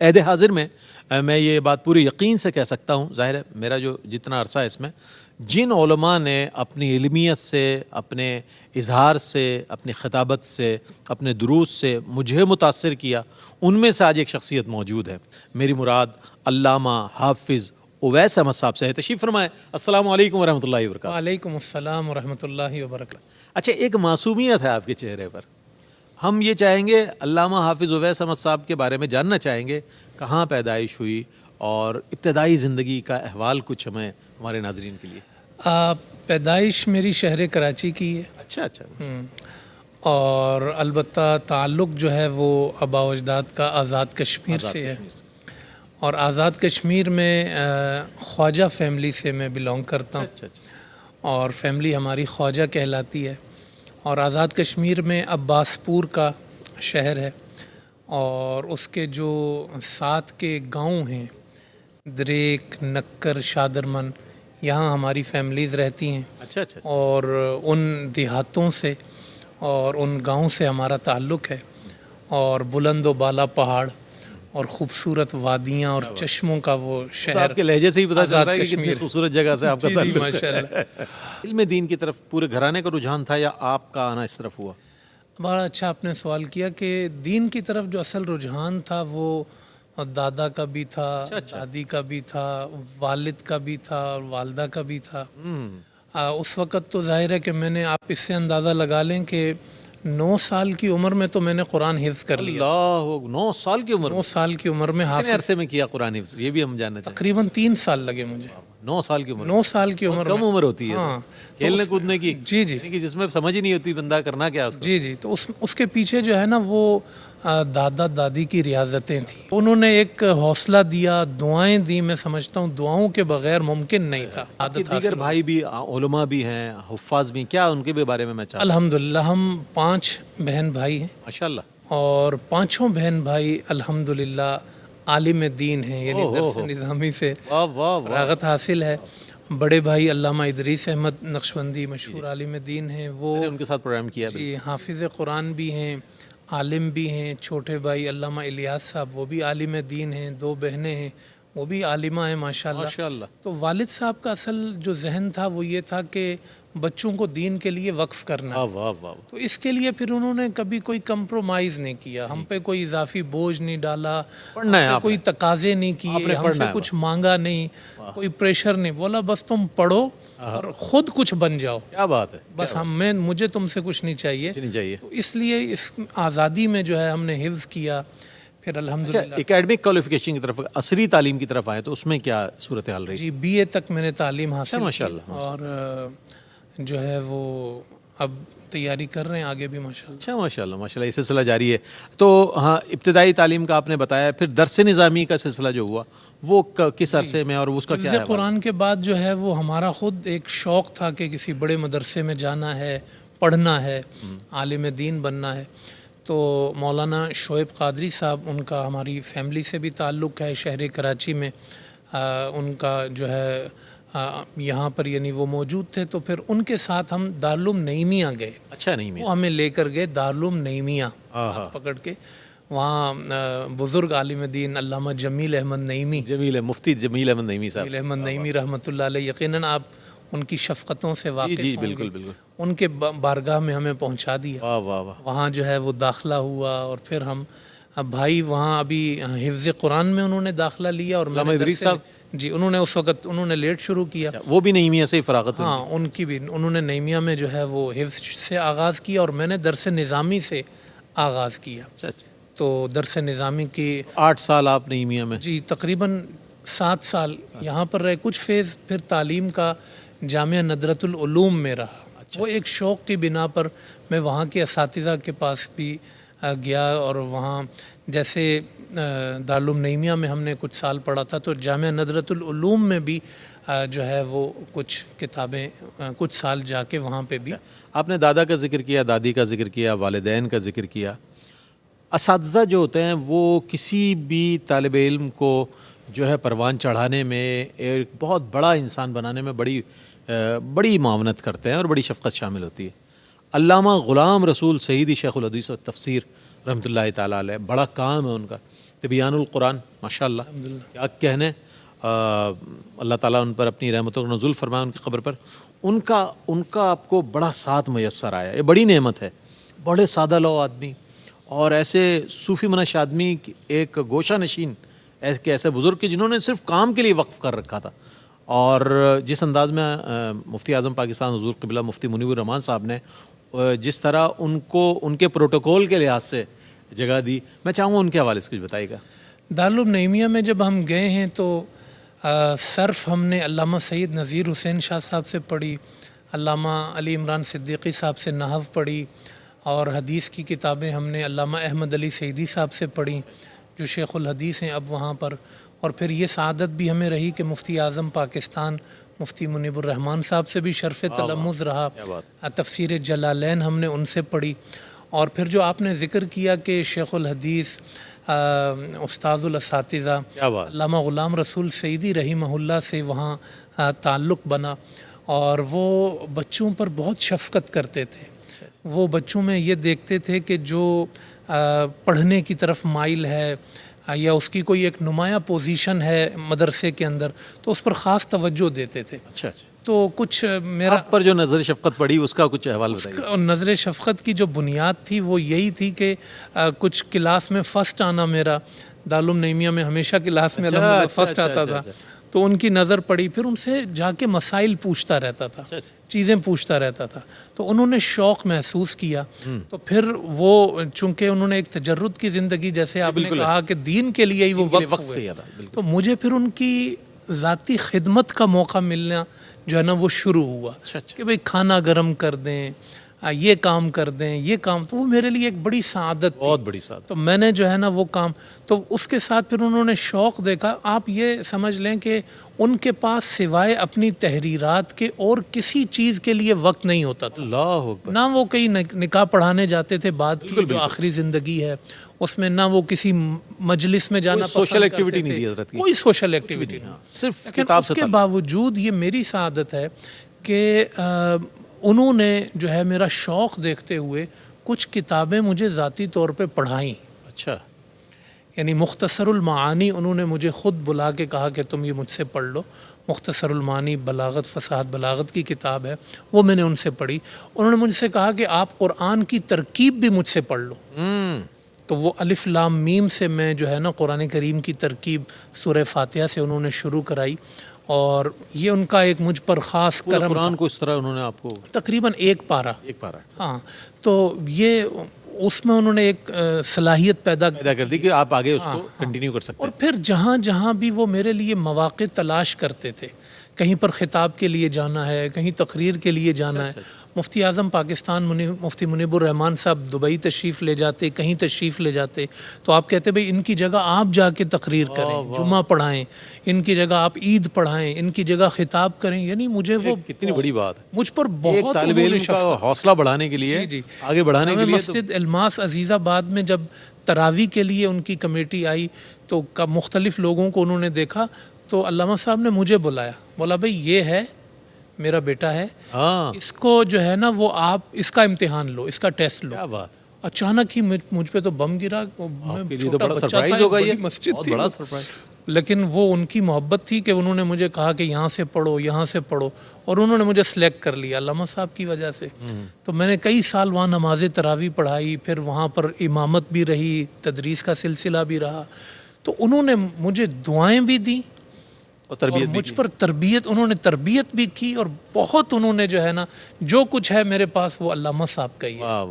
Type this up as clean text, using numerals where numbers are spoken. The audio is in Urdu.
عہد حاضر میں یہ بات پوری یقین سے کہہ سکتا ہوں، ظاہر ہے میرا جو جتنا عرصہ ہے اس میں، جن علماء نے اپنی علمیت سے، اپنے اظہار سے، اپنی خطابت سے، اپنے دروس سے مجھے متاثر کیا، ان میں سے آج ایک شخصیت موجود ہے۔ میری مراد علامہ حافظ اویس احمد صاحب سے ہے۔ تشریف فرمائیں۔ السلام علیکم ورحمۃ اللہ وبرکاتہ۔ وعلیکم السلام ورحمۃ اللہ وبرکاتہ۔ اچھا، ایک معصومیت ہے آپ کے چہرے پر، ہم یہ چاہیں گے علامہ حافظ اویس احمد صاحب کے بارے میں جاننا چاہیں گے، کہاں پیدائش ہوئی اور ابتدائی زندگی کا احوال کچھ ہمیں ہمارے ناظرین کے لیے۔ پیدائش میری شہر کراچی کی ہے، اچھا اور البتہ تعلق جو ہے وہ آبا و اجداد کا آزاد کشمیر سے ہے، اور آزاد کشمیر میں خواجہ فیملی سے میں بلانگ کرتا ہوں، اچھا اور فیملی ہماری خواجہ کہلاتی ہے، اور آزاد کشمیر میں عباس پور کا شہر ہے، اور اس کے جو ساتھ کے گاؤں ہیں، دریک، نکر، شادرمن، یہاں ہماری فیملیز رہتی ہیں، اچھا اور ان دیہاتوں سے اور ان گاؤں سے ہمارا تعلق ہے، اور بلند و بالا پہاڑ اور خوبصورت وادیاں اور چشموں کا وہ تو شہر۔ آپ کے لہجے سے ہی پتہ چل رہا ہے کہ کتنی کشمیر خوبصورت جگہ سے آپ کا جی تعلق ہے۔ ماشاء اللہ۔ علم دین کی طرف پورے گھرانے کا رجحان تھا یا آپ کا آنا اس طرف ہوا؟ بڑا اچھا آپ نے سوال کیا کہ دین کی طرف جو اصل رجحان تھا وہ دادا کا بھی تھا، دادی کا بھی تھا، والد کا بھی تھا اور والدہ کا بھی تھا۔ اس وقت تو ظاہر ہے کہ میں نے، آپ اس سے اندازہ لگا لیں کہ 9 سال کی عمر میں تو میں نے قرآن حفظ کر لیا۔ اللہ، 9 سال کی عمر 9 سال کی عمر میں کتنے حافظ، عرصے میں کیا قرآن حفظ؟ یہ بھی ہم جاننا چاہیں۔ تقریباً 3 سال لگے مجھے۔ 9 سال کی عمر 9 سال کی عمر کم میں، عمر ہوتی ہے ہاں، کھیلنے کودنے کی، جی جی یعنی کہ جس میں سمجھ ہی نہیں ہوتی بندہ کرنا کیا اس کو۔ جی تو اس کے پیچھے جو ہے نا وہ دادا دادی کی ریاضتیں تھیں، انہوں نے ایک حوصلہ دیا، دعائیں دی، میں سمجھتا ہوں دعاؤں کے بغیر ممکن نہیں تھا آپ کے عادت دیگر حاصل۔ بھائی بھی علماء بھی ہیں، حفاظ بھی ہیں، کیا ان کے بھی بارے میں چاہتا ہوں؟ الحمدللہ ہم 5 بہن بھائی ہیں، ماشاءاللہ، اور 5 بہن بھائی الحمدللہ عالم دین ہیں، یعنی درس نظامی سے واہ واہ واہ۔ فراغت حاصل ہے۔ بڑے بھائی علامہ ادریس احمد نقشبندی مشہور عالم دین ہیں، وہ میں نے ان کے ساتھ پروگرام کیا ہے۔ جی حافظ قرآن بھی ہیں، عالم بھی ہیں۔ چھوٹے بھائی علامہ الیاس صاحب، وہ بھی عالم دین ہیں۔ 2 بہنیں ہیں، وہ بھی عالمہ ہیں ماشاءاللہ۔ ماشاءاللہ، تو والد صاحب کا اصل جو ذہن تھا وہ یہ تھا کہ بچوں کو دین کے لیے وقف کرنا ہے، واہ واہ واہ۔ تو اس کے لیے پھر انہوں نے کبھی کوئی کمپرومائز نہیں کیا، ہم پہ کوئی اضافی بوجھ نہیں ڈالا، پڑھنا ہے ہم سے آپ کوئی تقاضے نہیں کیے، ہم سے کچھ مانگا نہیں، کوئی پریشر نہیں، بولا بس تم پڑھو اور خود کچھ بن جاؤ، کیا بات ہے، بس مجھے تم سے کچھ نہیں چاہیے۔ نہیں چاہیے۔ تو اس لیے اس آزادی میں جو ہے ہم نے حفظ کیا، پھر الحمدللہ۔ اکیڈمک کوالیفیکیشن کی طرف، عصری تعلیم کی طرف آئے تو اس میں کیا صورتحال رہی؟ جی بی اے تک میں نے تعلیم حاصل کی، ماشاءاللہ، اور جو ہے وہ اب تیاری کر رہے ہیں آگے بھی ماشاءاللہ۔ اچھا، ماشاءاللہ ماشاءاللہ، یہ سلسلہ جاری ہے۔ تو ہاں، ابتدائی تعلیم کا آپ نے بتایا، پھر درس نظامی کا سلسلہ جو ہوا وہ کس عرصے میں اور اس کا کیا ہے؟ حفظ قرآن کے بعد جو ہے وہ ہمارا خود ایک شوق تھا کہ کسی بڑے مدرسے میں جانا ہے، پڑھنا ہے، عالم دین بننا ہے۔ تو مولانا شعیب قادری صاحب، ان کا ہماری فیملی سے بھی تعلق ہے، شہر کراچی میں ان کا جو ہے یہاں پر یعنی وہ موجود تھے، تو پھر ان کے ساتھ ہم دارالعلوم نعیمیہ گئے۔ اچھا، نہیں وہ ہمیں لے کر گئے دارالعلوم نعیمیہ پکڑ کے، وہاں بزرگ عالم دین علامہ جمیل احمد نعیمی، مفتی جمیل احمد نعیمی صاحب، جمیل احمد نعیمی رحمۃ اللہ علیہ، یقیناً آپ ان کی شفقتوں سے واقف جی ہوں گے، بالکل بالکل، ان کے بارگاہ میں ہمیں پہنچا دیا۔ واہ واہ واہ۔ وہاں جو ہے وہ داخلہ ہوا، اور پھر ہم بھائی وہاں ابھی حفظ قرآن میں انہوں نے داخلہ لیا، اور علامہ ادریس صاحب، جی انہوں نے اس وقت انہوں نے لیٹ شروع کیا، وہ بھی نعیمیہ سے ہی فراغت ہوئی؟ ہاں ان کی بھی، انہوں نے نعیمیہ میں جو ہے وہ حفظ سے آغاز کیا، اور میں نے درس نظامی سے آغاز کیا۔ اچھا اچھا، تو درس نظامی کی 8 سال آپ نعیمیہ میں؟ جی تقریباً 7 سال یہاں پر رہے، کچھ فیز پھر تعلیم کا جامعہ ندرۃ العلوم میں رہا۔ وہ ایک شوق کی بنا پر میں وہاں کے اساتذہ کے پاس بھی گیا، اور وہاں جیسے دارالعلوم نعیمیہ میں ہم نے کچھ سال پڑھا تھا، تو جامعہ ندرۃ العلوم میں بھی جو ہے وہ کچھ کتابیں کچھ سال جا کے وہاں پہ بھی۔ آپ نے دادا کا ذکر کیا، دادی کا ذکر کیا، والدین کا ذکر کیا۔ اساتذہ جو ہوتے ہیں وہ کسی بھی طالب علم کو جو ہے پروان چڑھانے میں، ایک بہت بڑا انسان بنانے میں بڑی معاونت کرتے ہیں اور بڑی شفقت شامل ہوتی ہے۔ علامہ غلام رسول سعیدی شیخ الحدیث و تفسیر رحمۃ اللہ تعالیٰ علیہ، بڑا کام ہے ان کا، تبیان القرآن، ماشاء اللہ، کیا کہنے، اللہ تعالیٰ ان پر اپنی رحمتوں کا نزول فرمائے ان کی قبر پر. ان کا آپ کو بڑا ساتھ میسر آیا، یہ بڑی نعمت ہے. بڑے سادہ لو آدمی اور ایسے صوفی منش آدمی، ایک گوشہ نشین ایسے بزرگ کہ جنہوں نے صرف کام کے لیے وقف کر رکھا تھا. اور جس انداز میں مفتی اعظم پاکستان حضور قبلہ مفتی منیب الرحمان صاحب نے جس طرح ان کو ان کے پروٹوکول کے لحاظ سے جگہ دی، میں چاہوں گا ان کے حوالے سے کچھ بتائیے گا. دارالعلوم نعیمیہ میں جب ہم گئے ہیں تو صرف ہم نے علامہ سید نذیر حسین شاہ صاحب سے پڑھی، علامہ علی عمران صدیقی صاحب سے نحو پڑھی، اور حدیث کی کتابیں ہم نے علامہ احمد علی سعیدی صاحب سے پڑھی جو شیخ الحدیث ہیں اب وہاں پر. اور پھر یہ سعادت بھی ہمیں رہی کہ مفتی اعظم پاکستان مفتی منیب الرحمان صاحب سے بھی شرف تلمذ رہا. تفسیر جلالین ہم نے ان سے پڑھی. اور پھر جو آپ نے ذکر کیا کہ شیخ الحدیث استاد الاساتذہ علامہ غلام رسول سعیدی رحمہ اللہ سے وہاں تعلق بنا، اور وہ بچوں پر بہت شفقت کرتے تھے. وہ بچوں میں یہ دیکھتے تھے کہ جو پڑھنے کی طرف مائل ہے یا اس کی کوئی ایک نمایاں پوزیشن ہے مدرسے کے اندر تو اس پر خاص توجہ دیتے تھے. اچھا. تو کچھ میرا آپ پر جو نظر شفقت پڑی اس کا کچھ حوالہ بتائیے. نظر شفقت کی جو بنیاد تھی وہ یہی تھی کہ کچھ کلاس میں فرسٹ آنا، میرا دارالعلوم نعیمیہ میں ہمیشہ کلاس میں الحمدللہ فرسٹ آتا تھا. تو ان کی نظر پڑی، پھر ان سے جا کے مسائل پوچھتا رہتا تھا، چیزیں پوچھتا رہتا تھا. تو انہوں نے شوق محسوس کیا. تو پھر وہ چونکہ انہوں نے ایک تجرد کی زندگی، جیسے آپ نے کہا کہ دین کے لیے ہی وہ وقف ہوئے، تو مجھے پھر ان کی ذاتی خدمت کا موقع ملنا جو ہے نا وہ شروع ہوا کہ بھئی کھانا گرم کر دیں، یہ کام کر دیں، یہ کام. تو وہ میرے لیے ایک بڑی سعادت تھی، بہت بڑی سعادت. تو میں نے جو ہے نا وہ کام، تو اس کے ساتھ پھر انہوں نے شوق دیکھا. آپ یہ سمجھ لیں کہ ان کے پاس سوائے اپنی تحریرات کے اور کسی چیز کے لیے وقت نہیں ہوتا تھا. اللہ اکبر. نہ وہ کہیں نکاح پڑھانے جاتے تھے بعد کی جو آخری زندگی ہے اس میں، نہ وہ کسی مجلس میں جانا پسند سوشل ایکٹیویٹی کرتے نہیں تھے. دی حضرت کی، کوئی سوشل ایکٹیویٹی نہیں، صرف لیکن کتاب اس سے کے باوجود یہ میری سعادت ہے کہ انہوں نے جو ہے میرا شوق دیکھتے ہوئے کچھ کتابیں مجھے ذاتی طور پہ پڑھائیں. اچھا. یعنی مختصر المعانی انہوں نے مجھے خود بلا کے کہا کہ تم یہ مجھ سے پڑھ لو. مختصر المعانی بلاغت فصاحت بلاغت کی کتاب ہے، وہ میں نے ان سے پڑھی. انہوں نے مجھ سے کہا کہ آپ قرآن کی ترکیب بھی مجھ سے پڑھ لو. تو وہ الف لام میم سے میں جو ہے نا قرآن کریم کی ترکیب سورہ فاتحہ سے انہوں نے شروع کرائی، اور یہ ان کا ایک مجھ پر خاص کرم. قرآن کو اس طرح انہوں نے آپ کو تقریباً ایک پارہ. ہاں. تو یہ اس میں انہوں نے ایک صلاحیت پیدا کر دی کہ آپ آگے اس کو کنٹینیو کر سکتے ہیں. اور پھر جہاں جہاں بھی وہ میرے لیے مواقع تلاش کرتے تھے، کہیں پر خطاب کے لیے جانا ہے، کہیں تقریر کے لیے جانا ہے. مفتی اعظم پاکستان مفتی منیب الرحمان صاحب دبئی تشریف لے جاتے، کہیں تشریف لے جاتے، تو آپ کہتے بھئی ان کی جگہ آپ جا کے تقریر کریں، جمعہ پڑھائیں، ان کی جگہ آپ عید پڑھائیں، ان کی جگہ خطاب کریں. یعنی مجھے وہ کتنی بڑی بات ہے، مجھ پر بہت طالب علم کا حوصلہ بڑھانے کے لیے، آگے بڑھانے کے لیے. مسجد الماس عزیز آباد میں جب تراویح کے لیے ان کی کمیٹی آئی تو مختلف لوگوں کو انہوں نے دیکھا، تو علامہ صاحب نے مجھے بلایا، بولا بھئی یہ ہے میرا بیٹا ہے، اس کو جو ہے نا وہ آپ اس کا امتحان لو، اس کا ٹیسٹ لو. کیا بات. اچانک ہی مجھ پہ تو بم گرا. بڑا سرپرائز ہوگا یہ، مسجد تھی بڑا سرپرائز. لیکن وہ ان کی محبت تھی کہ انہوں نے مجھے کہا کہ یہاں سے پڑھو، یہاں سے پڑھو، اور انہوں نے مجھے سلیکٹ کر لیا علامہ صاحب کی وجہ سے. تو میں نے کئی سال وہاں نماز تراویح پڑھائی، پھر وہاں پر امامت بھی رہی، تدریس کا سلسلہ بھی رہا. تو انہوں نے مجھے دعائیں بھی دیں اور مجھ پر تربیت، انہوں نے تربیت بھی کی، اور بہت انہوں نے جو ہے نا جو کچھ ہے میرے پاس وہ علامہ صاحب کا ہی ہے.